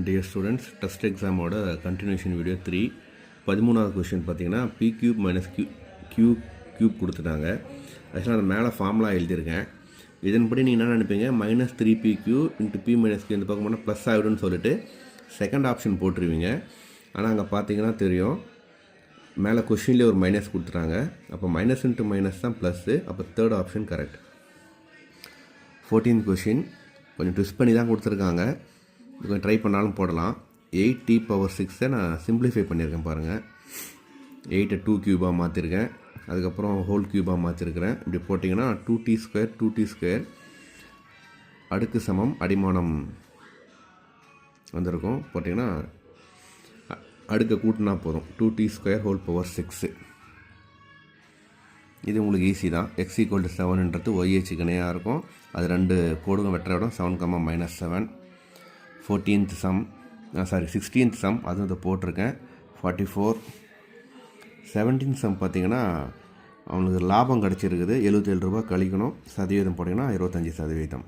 Dear students, test exam oda continuation video 3 13வது question பாத்தீங்கன்னா p cube minus q cube கொடுத்துட்டாங்க. actually அந்த மேலே formula எழுதியிருக்கேன். இதன்படி நீங்க என்ன நினைப்பீங்க -3pq * p - q இந்த பக்கம் போனா ப்ளஸ் ஆயிடும்னு சொல்லிட்டு செகண்ட் ஆப்ஷன் போட்டுருவீங்க. ஆனா அங்க பாத்தீங்கன்னா தெரியும் மேலே क्वेश्चनல ஒரு மைனஸ் கொடுத்துட்டாங்க. அப்ப மைனஸ் * மைனஸ் தான் ப்ளஸ். அப்ப third option correct. 14th question கொஞ்சம் ட்விஸ்ட் பண்ணி தான் கொடுத்துருக்காங்க. நீங்கள் ட்ரை பண்ணாலும் போடலாம். 8t⁶ நான் சிம்பிளிஃபை பண்ணியிருக்கேன் பாருங்கள். 8 2 கியூபாக மாற்றிருக்கேன். அதுக்கப்புறம் ஹோல் கியூபாக மாற்றிருக்கிறேன். இப்படி போட்டிங்கன்னா 2t² அடுக்கு சமம் அடிமானம் வந்திருக்கும். போட்டிங்கன்னா அடுக்க கூட்டினா போதும் 2t²6. இது உங்களுக்கு ஈஸி தான். x = 7ன்றது yஹுக்கு இணையாக இருக்கும். அது ரெண்டு கோடுங்க வெட்டுற இடம் 7, -7. 16th சம் அதுவும் இதை போட்டிருக்கேன் 44. 17th சம் பார்த்தீங்கன்னா அவனுக்கு லாபம் கிடச்சிருக்குது. 77 ரூபாய் கழிக்கணும். சதவீதம் போட்டிங்கன்னா 25%.